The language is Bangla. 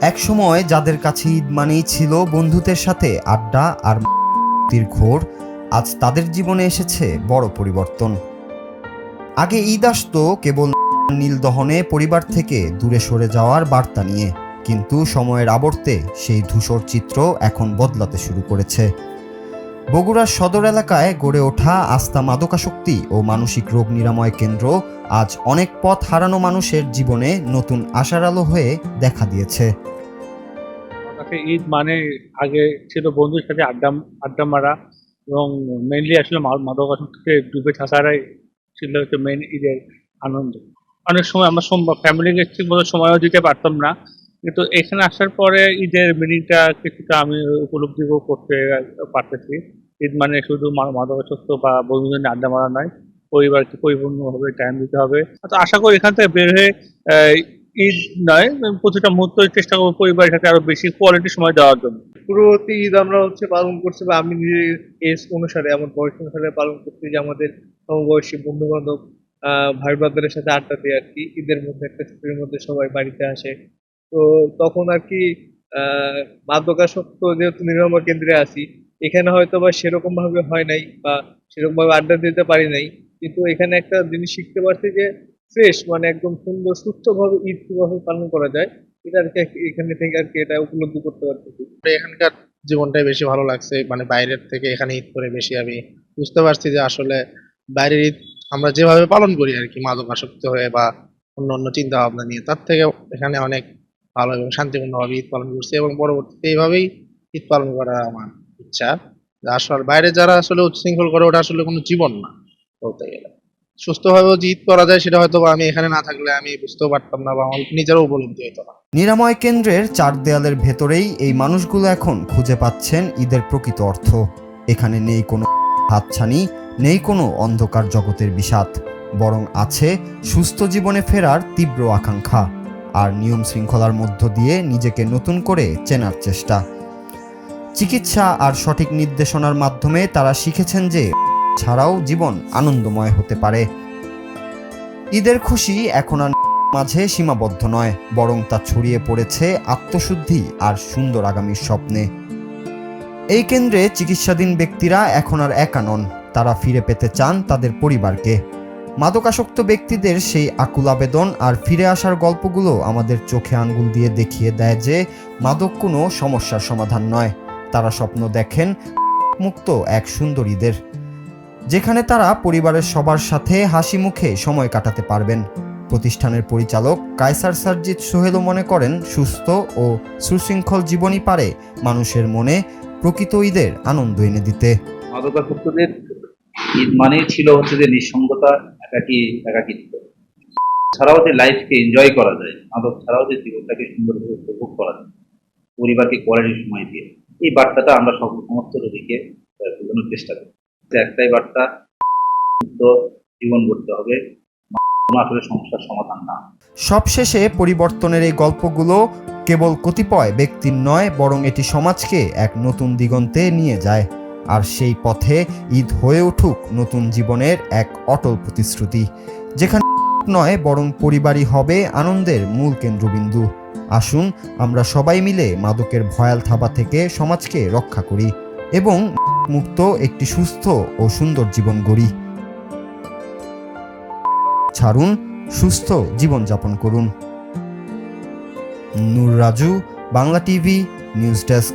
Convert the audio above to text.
একসময় যাদের কাছে ঈদ মানেই ছিল বন্ধুদের সাথে আড্ডা আর ঘোর, আজ তাদের জীবনে এসেছে বড় পরিবর্তন। আগে ঈদ আসতো কেবল নীল দহনে পরিবার থেকে দূরে সরে যাওয়ার বার্তা নিয়ে, কিন্তু সময়ের আবর্তে সেই ধূসর চিত্র এখন বদলাতে শুরু করেছে। বগুড়ার সদর এলাকায় গড়ে ওঠা আস্থা মাদকাসক্তি ও মানসিক রোগ নিরাময় কেন্দ্র আজ অনেক পথ হারানো মানুষের জীবনে নতুন আশার আলো হয়ে দেখা দিয়েছে। ঈদ মানে আগে ছিল বন্ধুর সাথে আড্ডা আড্ডা মারা, এবং মেইনলি আসলে মাদকাসক্তিতে ডুবে থাকারাই ছিল হচ্ছে মেইন ঈদের আনন্দ। অনেক সময় আমরা ফ্যামিলিকে ঠিক মতো সময়ও দিতে পারতাম না, কিন্তু এখানে আসার পরে ঈদের মিনিংটা কিছুটা আমি উপলব্ধি করতে পারতেছি। ঈদ মানে শুধু মাদকাসক্ত বা বন্ধুদের নিয়ে আড্ডা মারা নয়, পরিবারকে পরিপূর্ণভাবে টাইম দিতে হবে। তো আশা করি এখান থেকে বের হয়ে ঈদ নয়, প্রতিটা মুহূর্ত চেষ্টা করবো পরিবারের সাথে আরো বেশি কোয়ালিটি সময় দেওয়ার জন্য। পূর্ববর্তী ঈদ আমরা পালন করছি, বা আমি নিজের এজ অনুসারে আমার বয়স অনুসারে পালন করছি, যে আমাদের সমবয়সী বন্ধু বান্ধব ভাই ব্রাদারের সাথে আড্ডা দিয়ে আর কি ঈদের মধ্যে একটা ছুটির মধ্যে সবাই বাড়িতে আসে। তো তখন আর কি মাদকাসক্ত যেহেতু নিরাময় কেন্দ্রে আছি, এখানে হয়তো বা সেরকম ভাবে হয় নাই বা সেরকম ভাবে আড্ডা দিতে পারি নাই, কিন্তু এখানে একটা জিনিস শিখতে পারছি যে ফ্রেশ মানে একদম সুন্দর সুস্থভাবে ঈদ কিভাবে পালন করা যায়, এটা আর কি এখানে থেকে আর কি এটা উপলব্ধি করতে পারতেছি। এখানকার জীবনটাই বেশি ভালো লাগছে, মানে বাইরের থেকে এখানে ঈদ করে বেশি আমি বুঝতে পারছি যে আসলে বাইরের ঈদ আমরা যেভাবে পালন করি আর কি মাদকাসক্ত হয়ে বা অন্য অন্য চিন্তা ভাবনা নিয়ে, তার থেকে এখানে অনেক ভালো এবং শান্তিপূর্ণভাবে ঈদ পালন করছি, এবং পরবর্তীতে এইভাবেই ঈদ পালন করা আমার ইচ্ছা। আসলে বাইরে যারা আসলে উচ্ছৃঙ্খল করে, ওটা আসলে কোনো জীবন না বলতে গেলে। সুস্থভাবেও যে ঈদ করা যায় সেটা হয়তো বা আমি এখানে না থাকলে আমি বুঝতেও পারতাম না, বা আমার নিজেরও উপলব্ধি হতো না। নিরাময় কেন্দ্রের চার দেয়ালের ভেতরেই এই মানুষগুলো এখন খুঁজে পাচ্ছেন ঈদের প্রকৃত অর্থ। এখানে নেই কোনো হাতছানি, নেই কোনো অন্ধকার জগতের বিষাদ, বরং আছে সুস্থ জীবনে ফেরার তীব্র আকাঙ্ক্ষা আর নিয়ম শৃঙ্খলার মধ্য দিয়ে নিজেকে নতুন করে চেনার চেষ্টা। চিকিৎসা আর সঠিক নির্দেশনার মাধ্যমে তারা শিখেছেন যে ছাড়াও জীবন আনন্দময় হতে পারে। ঈদের খুশি এখন আর মাঝে সীমাবদ্ধ নয়, বরং তা ছড়িয়ে পড়েছে আত্মশুদ্ধি আর সুন্দর আগামীর স্বপ্নে। এই কেন্দ্রে চিকিৎসাধীন ব্যক্তিরা এখন আর একা নন, তারা ফিরে পেতে চান তাদের পরিবারকে। মাদকাসক্ত ব্যক্তিদের সেই আকুল আবেদন আর ফিরে আসার গল্পগুলো আমাদের চোখে আঙ্গুল দিয়ে দেখিয়ে দেয় যে মাদক কোনো সমস্যার সমাধান নয়। তারা স্বপ্ন দেখেন মুক্ত এক সুন্দর ঈদের, যেখানে তারা পরিবারের সবার সাথে হাসি মুখে সময় কাটাতে পারবেন। প্রতিষ্ঠানের পরিচালক কায়সার সারজিৎ সোহেলও মনে করেন সুস্থ ও সুশৃঙ্খল জীবনই পারে মানুষের মনে প্রকৃত ঈদের আনন্দ এনে দিতে। মাদকাসক্তদের ঈদ মানেই ছিল হচ্ছে যে নিঃসঙ্গতা, একাকিত্ব ছাড়াও যে লাইফকে এনজয় করা যায়, মাদক ছাড়াও যে জীবনটাকে সুন্দরভাবে উপভোগ করা যায় পরিবারকে কোয়ালিটি সময় দিয়ে, এই বার্তাটা আমরা সমস্ত রোগীকে বোঝানোর চেষ্টা করি। একটাই বার্তা, মুক্ত জীবন গড়তে হবে, আসলে সমস্যার সমাধান না। সবশেষে পরিবর্তনের এই গল্পগুলো কেবল কতিপয় ব্যক্তির নয়, বরং এটি সমাজকে এক নতুন দিগন্তে নিয়ে যায়। আর সেই পথে ঈদ হয়ে উঠুক নতুন জীবনের এক অটল প্রতিশ্রুতি, যেখানে নয় বরং পরিবারই হবে আনন্দের মূল কেন্দ্রবিন্দু। আসুন আমরা সবাই মিলে মাদকের ভয়াল থাবা থেকে সমাজকে রক্ষা করি এবং মুক্ত একটি সুস্থ ও সুন্দর জীবন গড়ি। ছাড়ুন, সুস্থ জীবনযাপন করুন। Nur Raju, Bangla TV news desk.